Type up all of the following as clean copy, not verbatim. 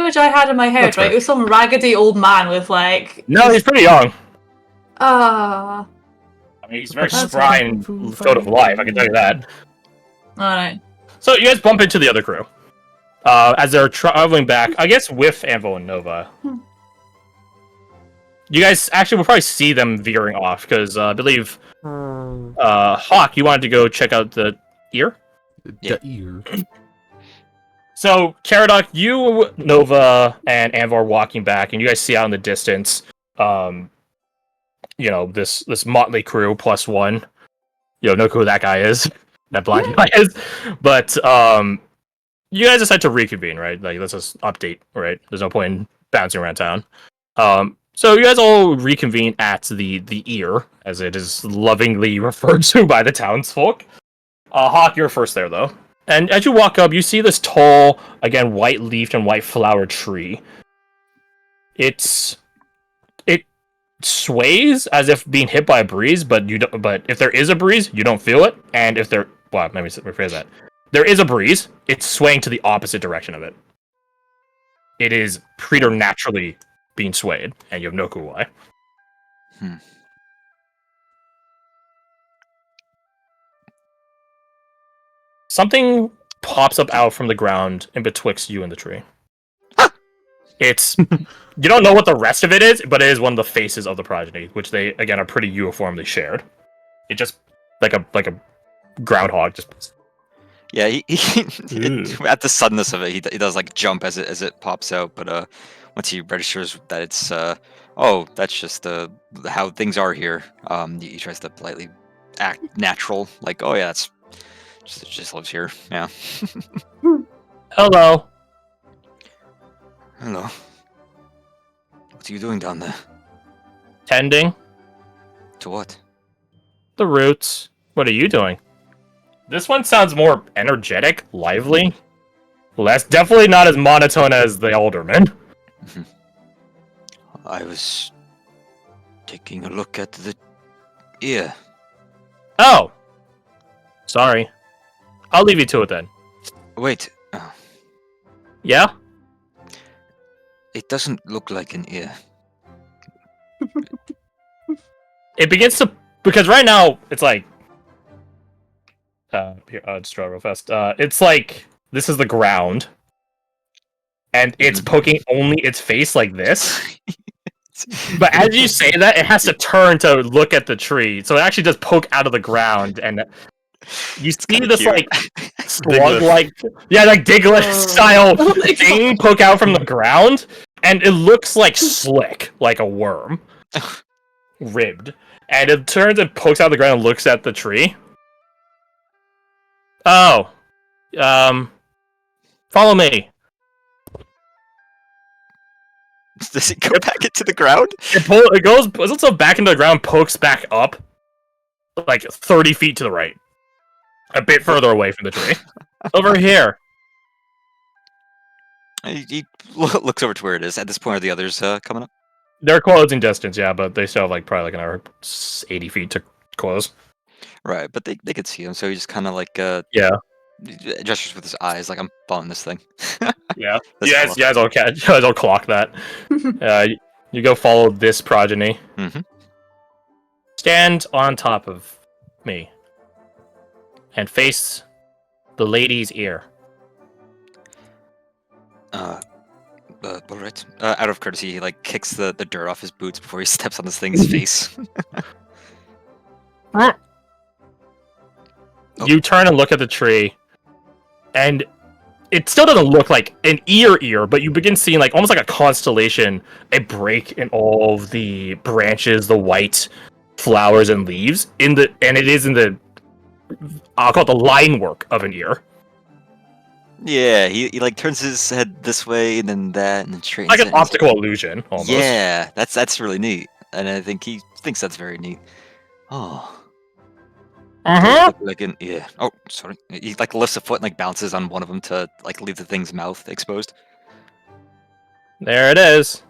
image I had in my head, right? It was some raggedy old man with like. No, he's pretty young. Ah. I mean, he's very spry and filled with life. I can tell you that. All right. So you guys bump into the other crew as they're traveling back. I guess with Anvil and Nova. You guys actually will probably see them veering off because I believe Hawk, you wanted to go check out the ear. The ear. So, Caradoc, you, Nova, and Anvil are walking back, and you guys see out in the distance, this motley crew plus one. You know who that guy is. That black guy is. But, you guys decide to reconvene, right? Like, let's just update, right? There's no point in bouncing around town. So you guys all reconvene at the ear, as it is lovingly referred to by the townsfolk. Hawk, you're first there, though. And as you walk up, you see this tall, again, white-leafed and white-flowered tree. It sways as if being hit by a breeze, but if there is a breeze, you don't feel it. And if there... Well, let me rephrase that. There is a breeze, it's swaying to the opposite direction of it. It is preternaturally being swayed, and you have no clue why. Something pops up out from the ground in betwixt you and the tree. It's you don't know what the rest of it is, but it is one of the faces of the progeny, which they again are pretty uniformly shared. It just like a groundhog just. Yeah, he at the suddenness of it, he does like jump as it pops out, but once he registers that it's that's just how things are here. He tries to politely act natural, like it just lives here. Yeah. Hello. Hello. What are you doing down there? Tending. To what? The roots. What are you doing? This one sounds more energetic, lively. Less, definitely not as monotone as the alderman. I was taking a look at the ear. Oh. Sorry. I'll leave you to it then. Wait. Yeah? It doesn't look like an ear. It begins to... Because right now, it's like... Here, I'll just draw real fast. It's like... This is the ground. And it's poking only its face like this. But as you say that, it has to turn to look at the tree. So it actually does poke out of the ground, and you see this cute. like slug-like, like Diglett style thing poke out from the ground, and it looks like slick, like a worm, ribbed. And it turns and pokes out of the ground and looks at the tree. Oh, follow me. Does it go back into the ground? It goes itself back into the ground, pokes back up, like 30 feet to the right. A bit further away from the tree. Over here. He looks over to where it is. At this point, are the others coming up? They're closing distance, yeah, but they still have probably another 80 feet to close. Right, but they could see him, so he just kind of gestures with his eyes, like I'm following this thing. Yeah, you guys all clock that. You go follow this progeny. Mm-hmm. Stand on top of me and face the lady's ear. All right. Out of courtesy, he kicks the dirt off his boots before he steps on this thing's face. You turn and look at the tree, and it still doesn't look like an ear, but you begin seeing almost like a constellation, a break in all of the branches, the white flowers and leaves, and it is in the, I'll call it the line work of an ear. Yeah, he turns his head this way and then that and then straight. Like an optical illusion, almost. Yeah, that's really neat, and I think he thinks that's very neat. Oh. Like an ear. Oh, sorry. He lifts a foot and bounces on one of them to leave the thing's mouth exposed. There it is.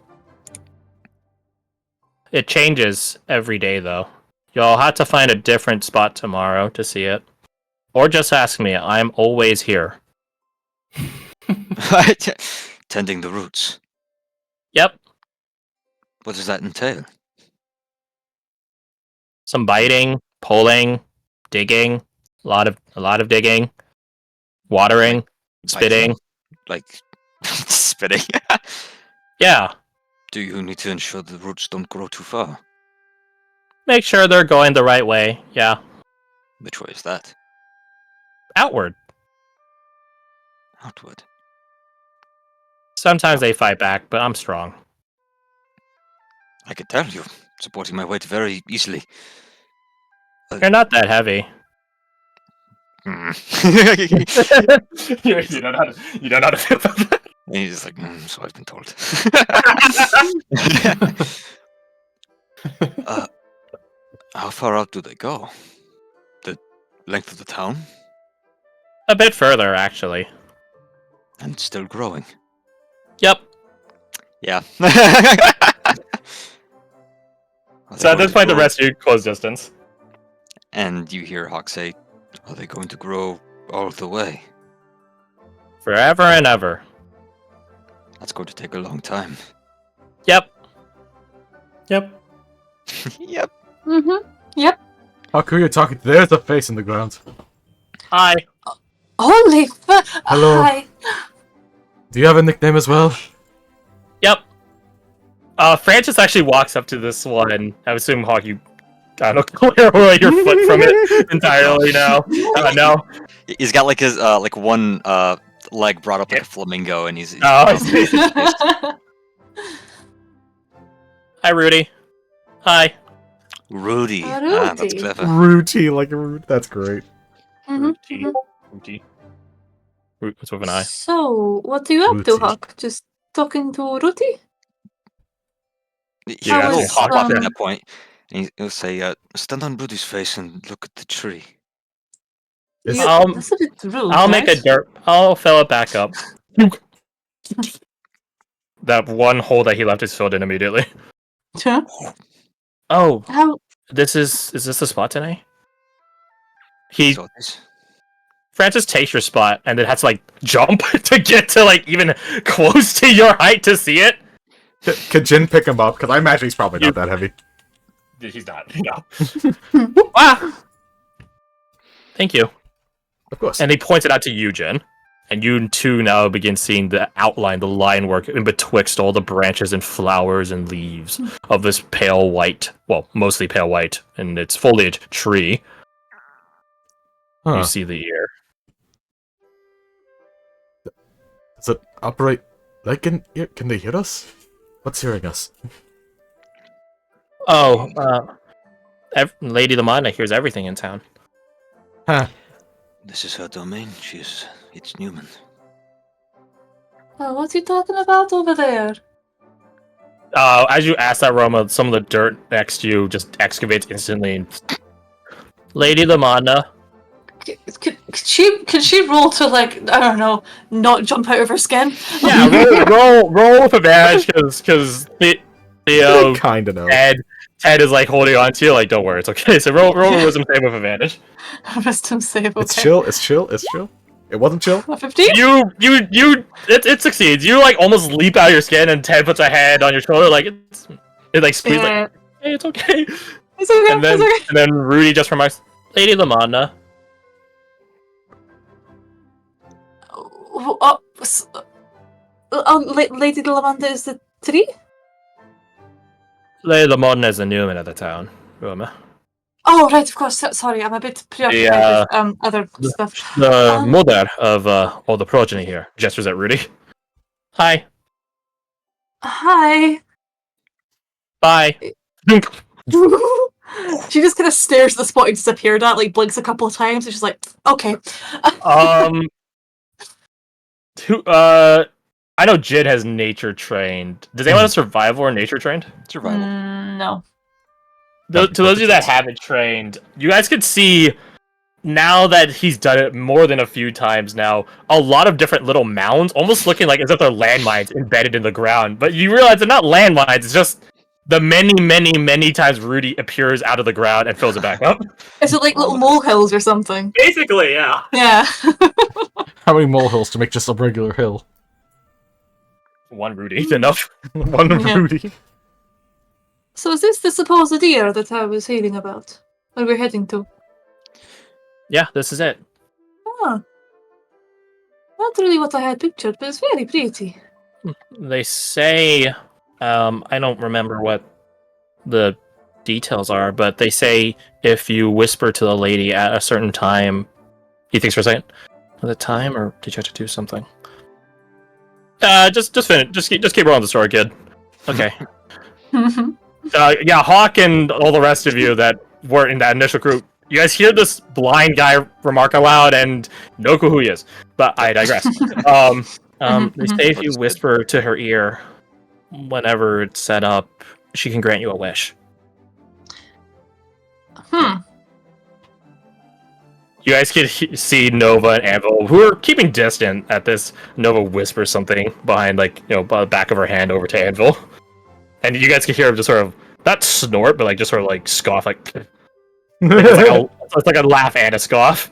It changes every day, though. You'll have to find a different spot tomorrow to see it, or just ask me. I'm always here. tending the roots. Yep. What does that entail? Some biting, pulling, digging, a lot of digging, watering, spitting. Like spitting. Yeah. Do you need to ensure the roots don't grow too far? Make sure they're going the right way. Yeah. Which way is that? Outward. Outward. Sometimes they fight back, but I'm strong. I can tell you're supporting my weight very easily. You're not that heavy. Hmm. You don't know how to feel about that. And he's just like, so I've been told. How far out do they go? The length of the town? A bit further, actually. And still growing. Yep. Yeah. So at this point, the rest of you close distance. And you hear Hawk say, are they going to grow all the way? Forever and ever. That's going to take a long time. Yep. Yep. Yep. Yep. How cool you're talking to? There's a face in the ground. Hi. Holy Hello. Hi. Do you have a nickname as well? Yep. Francis actually walks up to this one. I assume Hawk, you kind of clear away your foot from it entirely now. No. He's got like his like one leg brought up like a flamingo, and he's Oh, I see. Hi, Rudy. Hi. Rudy. Ah, that's Rudy. clever. Rooty, like a root. That's great. Rudy. Rudy. What's with an eye? So, what are you up to, Ruti. Huck? Just talking to Ruti? He Yeah, will was, hop up at um, that point, and he'll say, stand on Rudy's face and look at the tree. Is- That's a bit rude. I'll make a right? dirt. I'll fill it back up. That one hole that he left is filled in immediately. Huh? Oh, How? is this the spot today? He So this- Francis takes your spot and then has to like jump to get to like even close to your height to see it. Could Jin pick him up? Because I imagine he's probably not that heavy. He's not. No. Ah. Thank you. Of course. And he points it out to you, Jen. And you too now begin seeing the outline, the line work in betwixt all the branches and flowers and leaves of this pale white, well, mostly pale white, and its foliage tree. Huh. You see the ear. Does it operate like an ear? Can they hear us? What's hearing us? Oh, Lady Lamana hears everything in town. Huh. This is her domain. It's Newman. Oh, what's he talking about over there? As you ask that, Roma, some of the dirt next to you just excavates instantly. And... Lady Lamana. Can she roll to, like, I don't know, not jump out of her skin? Yeah, roll with advantage because Theo Kinda know. Ted is like holding on to you. Like, don't worry, it's okay. So roll a wisdom save with advantage. Wisdom save, okay. It's chill. It's chill. It's chill. It wasn't chill. A 15? It succeeds. You like almost leap out of your skin, and Ted puts a hand on your shoulder, like it like squeezes, like, hey, it's okay. It's okay, And then it's okay. Rudy just remarks, Lady Lamana. Lady Lamanda is the tree? Lady Lamana is the Newman of the town. Roma. Oh, right, of course. Sorry, I'm a bit preoccupied with other stuff. The mother of all the progeny here. Gestures at Rudy. Hi. Hi. Bye. She just kind of stares at the spot he disappeared at, like blinks a couple of times, and she's like, okay. I know Jid has nature trained. Does anyone have survival or nature trained? Survival. No. To those of you that haven't trained, you guys can see now that he's done it more than a few times now, a lot of different little mounds, almost looking like as if they're landmines embedded in the ground. But you realize they're not landmines, it's just the many times Rudy appears out of the ground and fills it back up. Is it like little molehills or something? Basically, yeah. Yeah. How many molehills to make just a regular hill? One Rudy enough. One Yeah. Rudy. So is this the supposed ear that I was hearing about? Where we're heading to? Yeah, this is it. Ah. Not really what I had pictured, but it's very pretty. They say, I don't remember what the details are, but they say if you whisper to the lady at a certain time, he thinks for a second, the time, or did you have to do something? Just finish. Just keep rolling the story, kid. Okay. Yeah, Hawk and all the rest of you that weren't in that initial group, you guys hear this blind guy remark aloud and no clue who he is. But I digress. They say if you whisper to her ear whenever it's set up, she can grant you a wish. You guys can see Nova and Anvil, who are keeping distant at this. Nova whispers something behind, like, by the back of her hand over to Anvil. And you guys can hear him just sort of, not snort, but like just sort of like scoff, like... it's like a laugh and a scoff.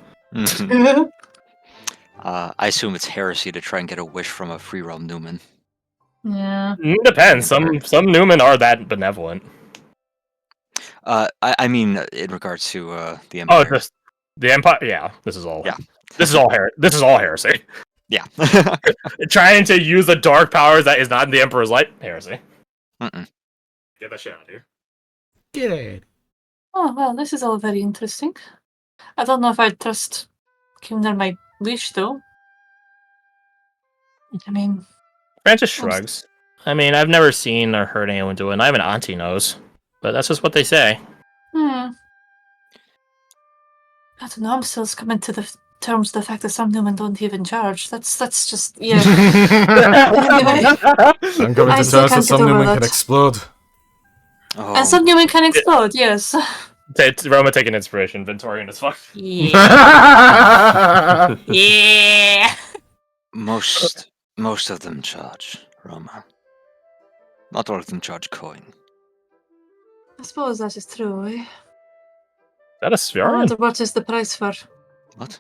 I assume it's heresy to try and get a wish from a free realm Newman. Yeah. Depends. Some Newmen are that benevolent. I mean, in regards to the Empire. Oh, the Empire. Yeah, this is all. Yeah. This is all heresy. Yeah. Trying to use the dark powers that is not in the Emperor's light. Heresy. Mm-mm. Get that shit out of here. Get it. Oh, well, this is all very interesting. I don't know if I'd trust giving her my wish, though. I mean... Francis shrugs. I mean, I've never seen or heard anyone do it, and I have an auntie knows. But that's just what they say. I don't know, I'm still coming to the terms of the fact that some Newmen don't even charge. That's just, yeah. Anyway, I'm going I to still tell us that can't some get over Newman that. can explode. Oh, and some Newmen can explode, yes. It's Roma taking inspiration. Ventorian as fuck. Yeah. Yeah. most of them charge, Roma. Not all of them charge coin. I suppose that is true, eh? Is that a I Sviarian? wonder what is the price for, What? Is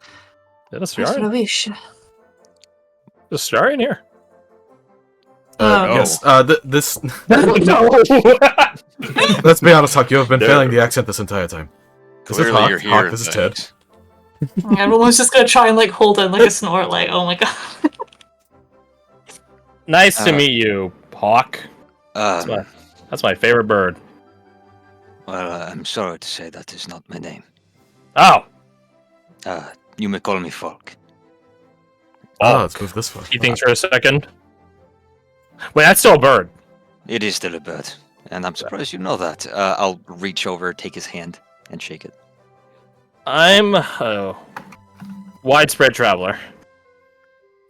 that a price for a Sviarian? wish. Is a Sviarian here? Oh. Yes, this... No! Let's be honest, Huck, you have been No. failing the accent this entire time. This is Clearly Hawk. you're here. Hawk, this is Ted. thanks. Everyone's just gonna try and like hold in like a snort, like, oh my god. Nice to meet you, Hawk. That's my favorite bird. Well, I'm sorry to say that is not my name. Oh! You may call me Falk. Oh, let's move this way. He thinks for a second. Wait, that's still a bird. It is still a bird, and I'm surprised you know that. I'll reach over, take his hand, and shake it. I'm a widespread traveler.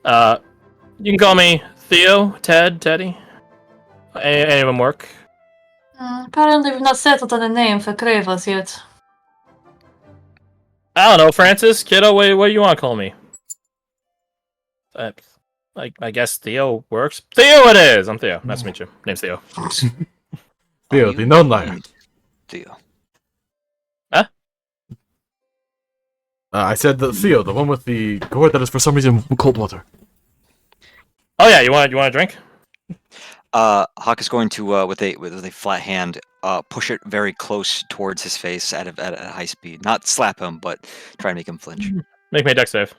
You can call me Theo, Ted, Teddy. Any of them work? Apparently we've not settled on a name for Kreivos yet. I don't know, Francis, kiddo, what do you want to call me? I guess Theo works. Theo it is! I'm Theo. Nice to meet you. Name's Theo. Theo, the known liar. Theo. I said the Theo, the one with the gourd that is for some reason cold water. Oh yeah, you want a drink? Hawk is going to, with a flat hand, push it very close towards his face at a high speed. Not slap him, but try and make him flinch. Make me a dex save.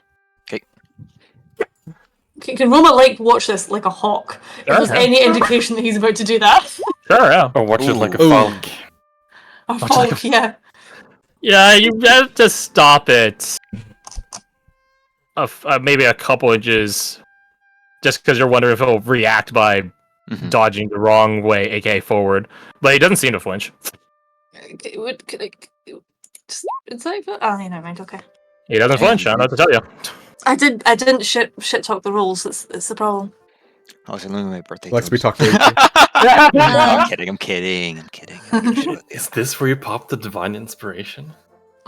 Can Roma like watch this like a hawk? If Sure, there's yeah. any indication that he's about to do that. Sure, yeah. Or watch it like a Ooh. falk. A hawk, yeah. Yeah, you have to stop it. Maybe a couple inches. Just because you're wondering if it'll react by Mhm. dodging the wrong way, aka forward. But he doesn't seem to flinch. Could I just inside? Oh, yeah, never mind. Okay. He doesn't flinch. I don't know what to tell you. I didn't shit talk the rules. It's the problem. Oh, it's only my birthday. Lex, we comes. talked to I'm kidding. I'm kidding. Is this where you pop the divine inspiration?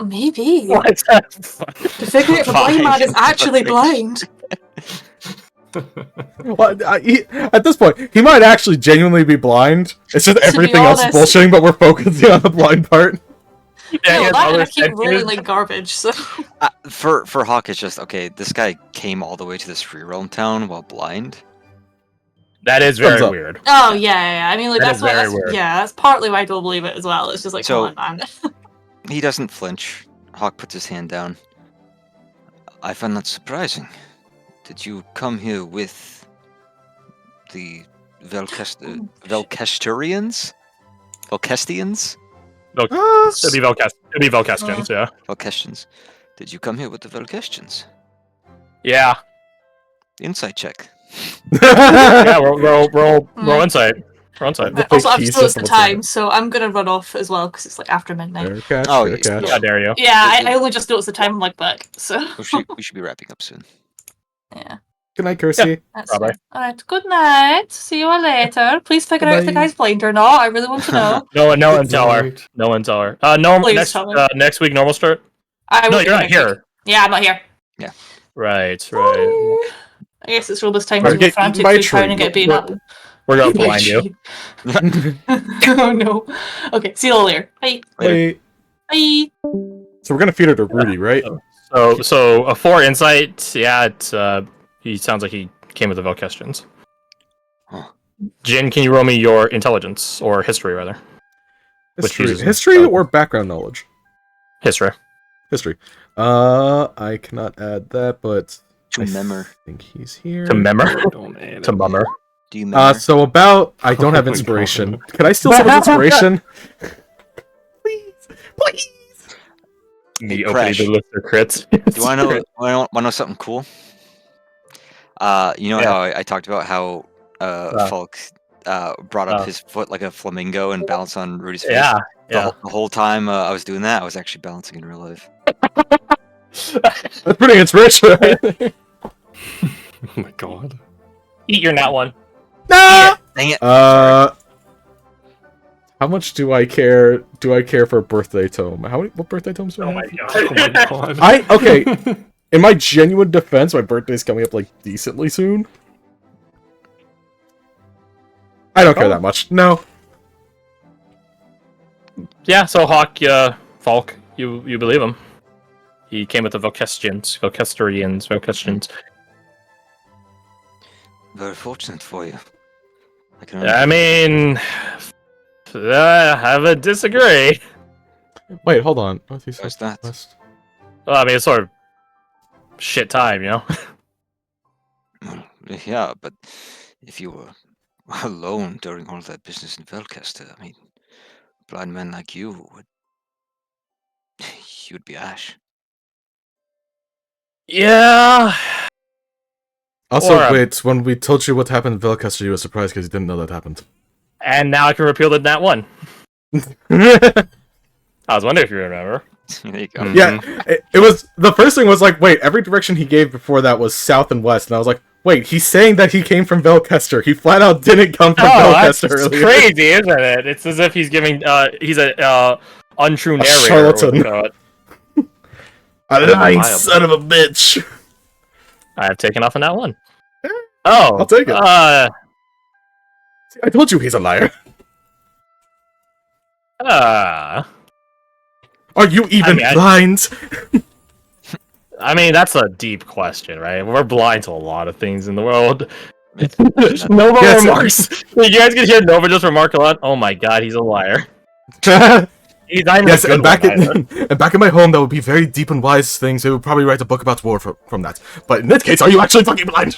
Maybe. What? To figure out if a blind man is actually blind. Well, at this point, he might actually genuinely be blind. It's just be everything else is honest- bullshitting, but we're focusing on the blind part. Yeah, No, he has that and other I keep rolling senses. like garbage. So For Hawk, it's just okay. This guy came all the way to this free realm town while blind. That is Thumbs very up. weird. Oh yeah. I mean, like That that's is what. very That's, weird. yeah, that's partly why I don't believe it as well. It's just like, So- come on, man. He doesn't flinch. Hawk puts his hand down. I find that surprising. Did you come here with the Velkesturians? Velkestians? It'd be Velkestians, yeah. Velkestians. Did you come here with the Velkestians? Yeah. Insight check. Yeah, roll insight. Roll insight. The Also, fake I've key just noticed the system, what's that? time, so I'm gonna run off as well because it's like after midnight. Fair catch, Oh, fair yes, catch. How dare you? Yeah, I only just noticed the time. I'm like, back. So We should be wrapping up soon. yeah, Good night, Kirsty. that's Bye-bye. fine. All right. Good night. See you all later. Please figure out if the Goodbye. guy's blind or not. I really want to know. No one Good tell her. night. No one tell her. Normal Please next tell her. next week normal start. I No, will you're be not next week. here. Yeah, I'm not here. Right. I guess it's Roba's time Or to go get frantic eaten by a to try and tree. get beaten up. We're gonna blind you. Oh no. Okay, see you all later. Bye. Wait. Bye. So we're gonna feed her to Rudy, right? So a 4 insight. Yeah, he sounds like he came with the Velkestians. Huh. Jin, can you roll me your intelligence or history rather? Which History, uses- history or background knowledge? History. History. I cannot add that, but To I memor. think he's here. To memor. Don't add To it. mummer. Do you memor? So about I don't have Oh my inspiration. God. Can I steal someone's inspiration? Please, please. Me Hey, opening Crash. the list of crits. Do you want to know something cool? You know Yeah. how I talked about how Falk brought up Oh. his foot like a flamingo and balanced on Rudy's face? Yeah. The, Yeah. whole, the whole time I was doing that, I was actually balancing in real life. That's pretty inspirational. Oh my god. Eat your nat one. No. Dang it! How much do I care? Do I care for a birthday tome? What birthday tomes do I Oh have? my Oh my god. god. Okay. In my genuine defense, my birthday's coming up like decently soon. I don't care that much. No. Yeah. So Hawk, Falk, you believe him? He came with the Velkestians. Very fortunate for you. I can I mean, I would disagree. Wait, hold on. Northeast, Where's that? west. Well, I mean, it's sort of shit time, Well, yeah, but if you were alone during all that business in Velcaster, I mean, a blind man like you would. You'd be ash. Yeah. Also, Or, wait, when we told you what happened in Velcaster, you were surprised because you didn't know that happened. And now I can repeal the nat one. I was wondering if you remember. There you go. Yeah, it was the first thing was like, wait, every direction he gave before that was south and west, and I was like, wait, he's saying that he came from Velcaster. He flat out didn't come from That's Velcaster earlier. crazy, isn't it? It's as if he's giving. He's a untrue narrator. charlatan. A lying Reliable. son of a bitch. I have taken off on that one. Oh, I'll take it. I told you he's a liar. Are you even mean, blind? I mean, that's a deep question, right? We're blind to a lot of things in the world. It's- Nova Yes. remarks. You guys can hear Nova just remark a lot. Oh my god, he's a liar. He's not even Yes, a good and back one either. and back in my home, that would be very deep and wise things. They would probably write a book about war from that. But in this case, are you actually fucking blind?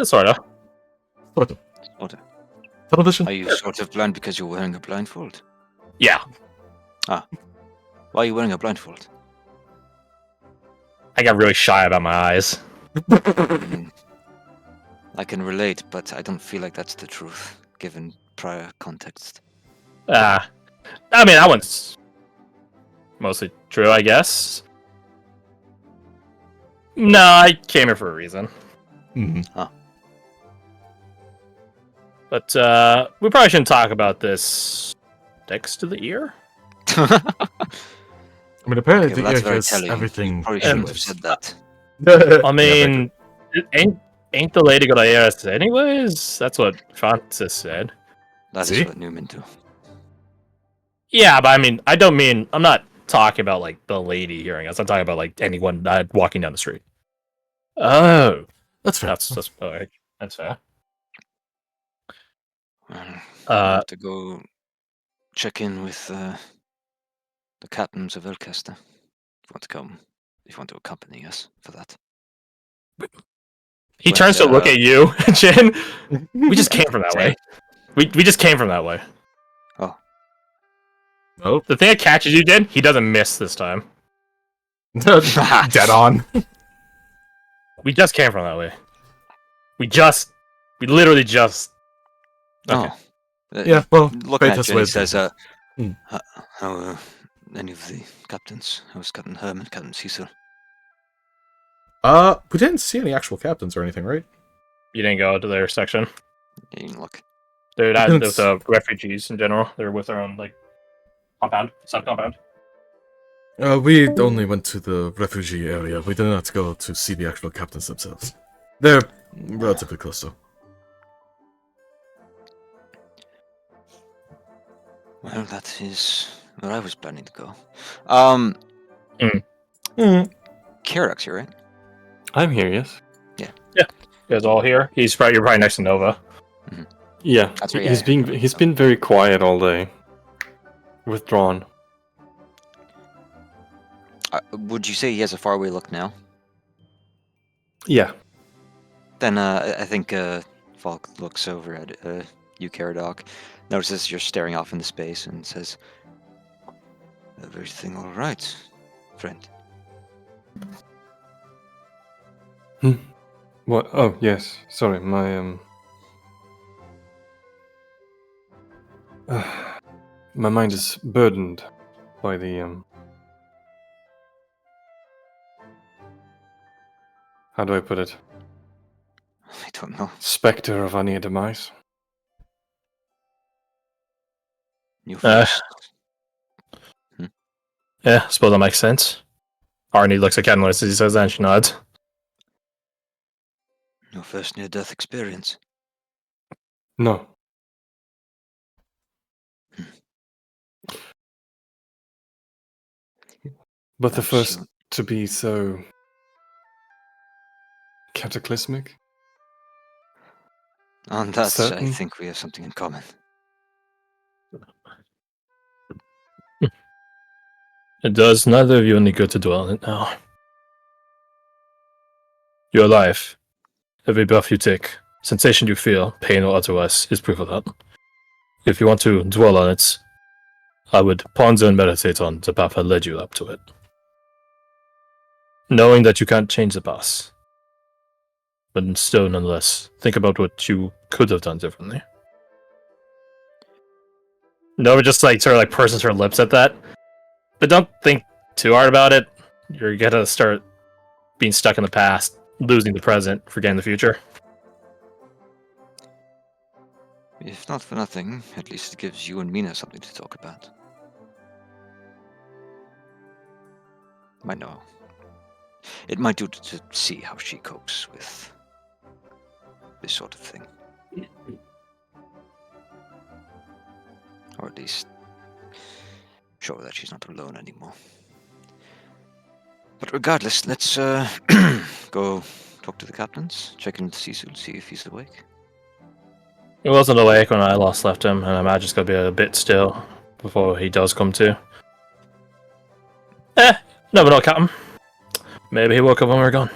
Sort of. Sort of. Sort of. Television? Are you sort of blind because you're wearing a blindfold? Yeah, Why are you wearing a blindfold? I got really shy about my eyes. Mm, I can relate, but I don't feel like that's the truth, given prior context. I mean, that one's mostly true, I guess. No, I came here for a reason. Mhm. But we probably shouldn't talk about this next to the ear. I mean, apparently Okay, the well, that's ear very has telling. everything. Probably shouldn't shouldn't have have said that. I mean, ain't the lady gonna hear us anyways? That's what Francis said. That See? is what Newman do. Yeah, but I mean, I'm not talking about like the lady hearing us. I'm talking about like anyone walking down the street. Oh, That's fair. that's all right. That's fair. I have to go check in with the captains of Elcaster. If you want to accompany us for that. He But, turns to look at you, Jin. We just came from that Say. way. We just came from that way. Oh, Oh, The thing that catches you, Jin, he doesn't miss this time. dead on. We just came from that way. We literally just. Okay. oh. Yeah, well, Looking fate at has you, he ways says, of- Hmm. how any of the captains? How's Captain Herman, Captain Cecil? We didn't see any actual captains or anything, right? You didn't go to their section. Yeah, you can look. They're not didn't with refugees in general. They're with their own like compound, sub compound. We only went to the refugee area. We did not go to see the actual captains themselves. They're relatively close, though. Well, that is where I was planning to go. Karax, you right? I'm here, yes. You guys all here? You're probably next to Nova. Yeah, That's right, he's been very quiet all day. Withdrawn. Would you say he has a faraway look now? Yeah. Then I think Falk looks over at you, Caradoc, notices you're staring off into space, and says, "Everything all right, friend?" What? Oh, yes. Sorry, my my mind is burdened by the how do I put it? I don't know. Spectre of our near demise. You first. Yeah, I suppose that makes sense. Arnie looks at Ken as he says that and she nods. Your first near-death experience. No. But the Perhaps first to be so cataclysmic. On that, I Certain. think we have something in common. It does neither of you any good to dwell on it now. Your life, every breath you take, sensation you feel, pain or otherwise, is proof of that. If you want to dwell on it, I would ponder and meditate on the path that led you up to it. Knowing that you can't change the past, but still, nonetheless, think about what you could have done differently. Nova just sort of purses her lips at that, but don't think too hard about it. You're gonna start being stuck in the past, losing the present, forgetting the future. If not for nothing, at least it gives you and Mina something to talk about. Might know. It might do to see how she copes with this sort of thing. Or at least show her that she's not alone anymore. But regardless, let's go talk to the captains, check in with Cecil, see if he's awake. He wasn't awake when I last left him, and I imagine it's gonna be a bit still before he does come to. Never know, Captain. Maybe he woke up when we were gone.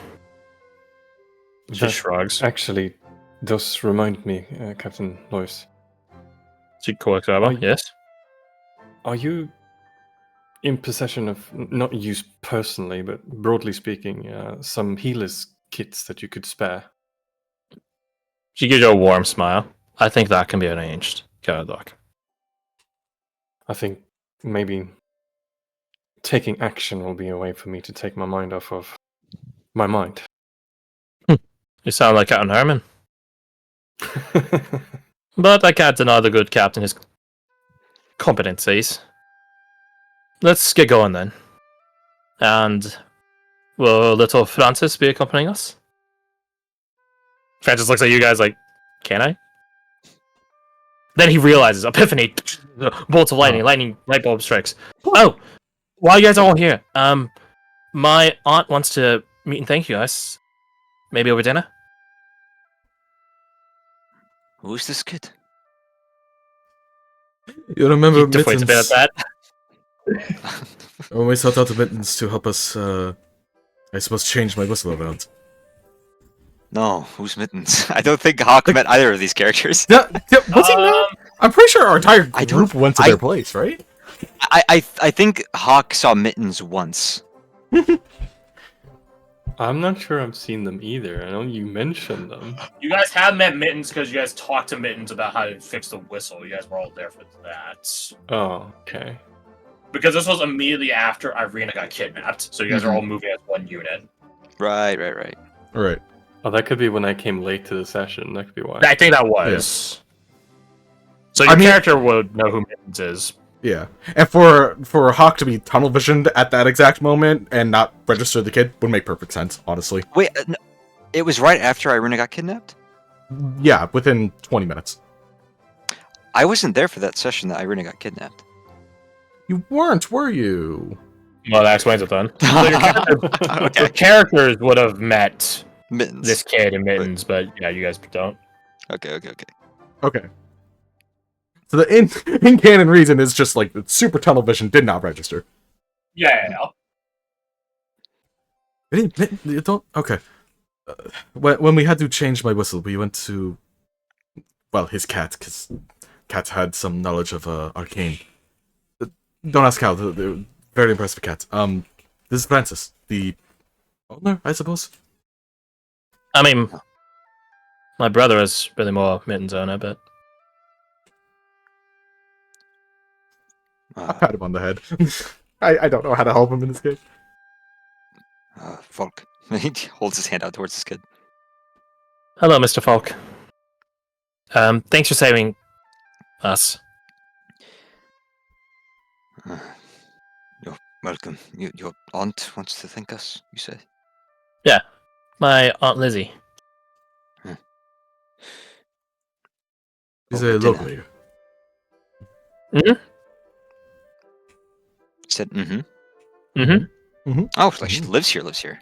She That shrugs. actually does remind me, Captain Lois. She corrects over. Yes. Are you in possession of, not you personally, but broadly speaking, some healers kits that you could spare? She gives you a warm smile. I think that can be arranged, Caradoc. I think maybe taking action will be a way for me to take my mind off of my mind. You sound like Captain Herman. But I can't deny the good captain his competencies. Let's get going then. And will little Francis be accompanying us? Francis looks at you guys like, can I? Then he realizes, epiphany, bolts of lightning, light bulb strikes. Oh, while you guys are all here, my aunt wants to meet and thank you guys. Maybe over dinner? Who's this kid? You remember He deflates a bit at that. When we sought out the Mittens to help us, I suppose, change my whistle around. No, who's Mittens? I don't think Hawk met either of these characters. Yeah, was he not? I'm pretty sure our entire I group don't- went to their place, right? I think Hawk saw Mittens once. I'm not sure I've seen them either. I know you mentioned them. You guys have met Mittens because you guys talked to Mittens about how to fix the whistle. You guys were all there for that. Oh, okay. Because this was immediately after Irina got kidnapped, so you guys are all moving as one unit. Right. Right. Oh, that could be when I came late to the session. That could be why. I think that was. So your character would know who Mittens is. Yeah. And for Hawk to be tunnel visioned at that exact moment and not register the kid would make perfect sense, honestly. Wait, no, it was right after Irina got kidnapped? Yeah, within 20 minutes. I wasn't there for that session that Irina got kidnapped. You weren't, were you? Well, that explains it then. So your characters would have met Mittens. this kid and Mittens, but yeah, you guys don't. Okay. Okay. So the in-canon reason is just like the super tunnel vision did not register. Yeah. You don't? Okay. When we had to change my whistle, we went to, well, his cat, because cats had some knowledge of arcane. Don't ask how. They're very impressive cats. This is Francis, the owner, I suppose. I mean, my brother is really more Mittens owner, but I pat him on the head. I don't know how to help him in this case. Volk. He holds his hand out towards this kid. hello, Mr. Falk. Thanks for saving us. You're welcome. Your aunt wants to thank us, you say? Yeah, my Aunt Lizzie. He's Over a dinner. local here. Said, mm-hmm. Mm-hmm. Oh, like she lives here.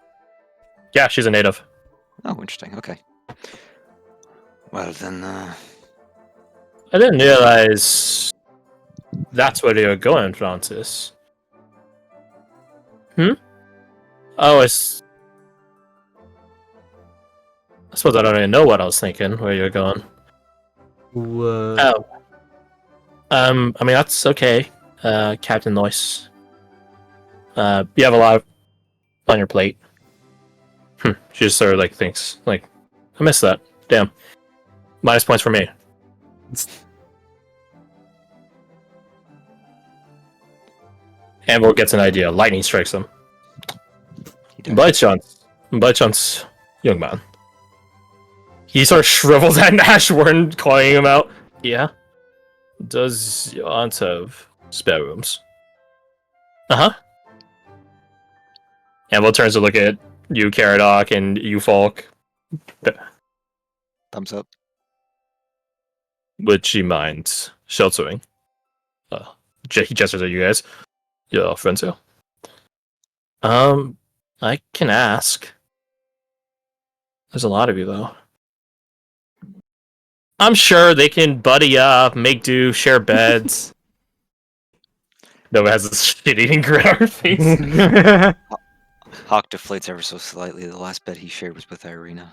Yeah, she's a native. Oh, interesting. Okay. Well, then, I didn't realize that's where you were going, Francis. Oh, I suppose I don't even know what I was thinking, where you're going. What? Oh. I mean, that's okay, Captain Noyce. You have a lot on your plate. She just sort of, like, thinks, like, I missed that. Damn. Minus points for me. Anvil gets an idea. Lightning strikes him. By chance, young man. He sort of shrivels at Nashworn, calling him out. Yeah? Does your aunt have spare rooms? Uh-huh. Anvil turns to look at you, Caradoc, and you, Falk. thumbs up. Would she mind sheltering? He gestures at you guys. Your friends here? I can ask. There's a lot of you, though. I'm sure they can buddy up, make do, share beds. Nova has this shit-eating grin on her face. Hawk deflates ever so slightly. The last bed he shared was with Irina.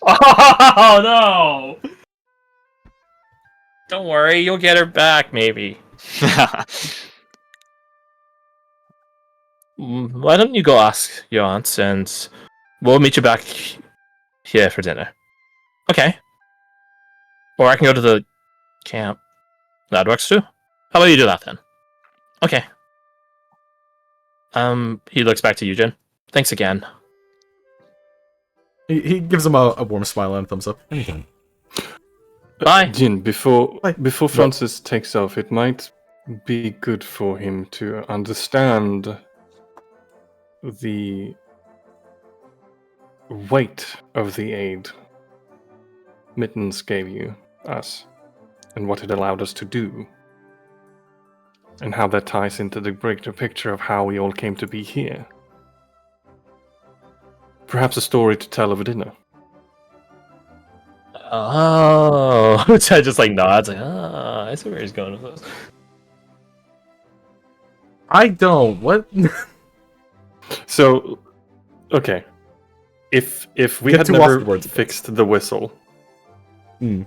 Oh, no! Don't worry, you'll get her back, maybe. Why don't you go ask your aunt, and we'll meet you back here for dinner. Okay. Or I can go to the camp. That works too. How about you do that then? Okay. He looks back to Eugen. Thanks again. He gives him a warm smile and a thumbs up. Anything. Bye. Jin, before Bye. Francis takes off, it might be good for him to understand the weight of the aid Mittens gave us, and what it allowed us to do, and how that ties into the bigger picture of how we all came to be here. Perhaps a story to tell over dinner. Oh, so I just like nods, like, I see where he's going with this. I don't. What? So, okay. If we Get had too never afterwards. fixed the whistle, Hmm.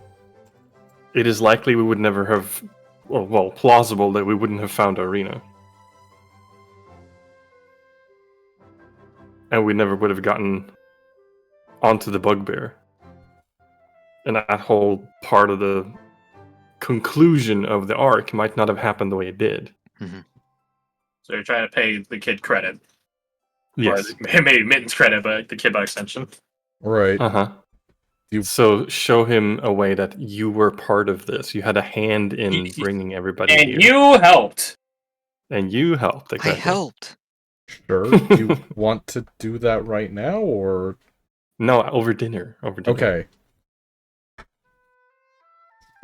it is likely we would never have, or well, plausible that we wouldn't have found Arena. And we never would have gotten onto the bugbear. And that whole part of the conclusion of the arc might not have happened the way it did. So you're trying to pay the kid credit. Yes. Or maybe Mitten's credit, but the kid by extension. Right. Uh-huh. You- So show him a way that you were part of this. You had a hand in bringing everybody And here. you helped. And you helped. I Exactly. helped. Sure. Do you want to do that right now, or No, over dinner. Over dinner. okay?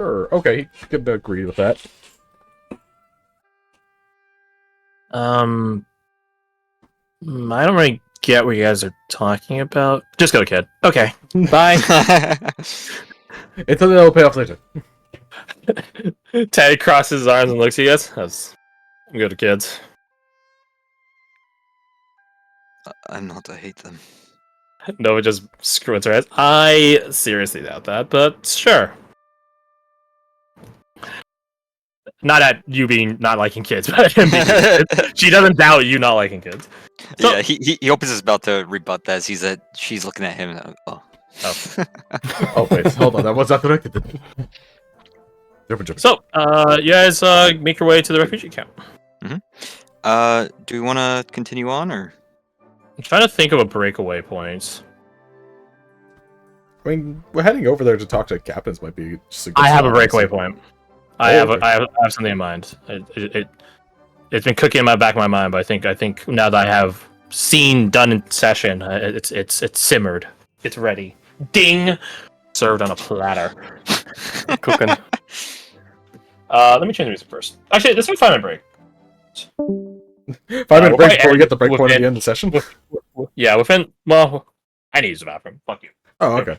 Sure. Okay, could agree with that. I don't really get what you guys are talking about. Just go, kid. Okay. Bye. It's something that will pay off later. Teddy crosses his arms and looks at you guys. That's good, kids. I'm not. I hate them. Nova just squints her eyes. I seriously doubt that, but sure. Not at you being not liking kids, but at him being kids. She doesn't doubt you not liking kids. So- Yeah, he opens his mouth to rebut that. She's looking at him. And, oh. Oh wait, hold on. That was not directed. Jumping. So, you guys make your way to the refugee camp. Do we want to continue on or? I'm trying to think of a breakaway point. I mean, we're heading over there to talk to captains. Might be just a good I have a start, breakaway so- point. I have okay. something in mind. It's been cooking in my back of my mind, but I think now that I have done in session, it's simmered. It's ready. Ding! Served on a platter. Cooking. Let me change the music first. Actually, this is 5 minute break. 5 minute we'll break probably before we get the end break point at within- the end of the session. Yeah, well, I need to use the bathroom. Fuck you. Oh, okay.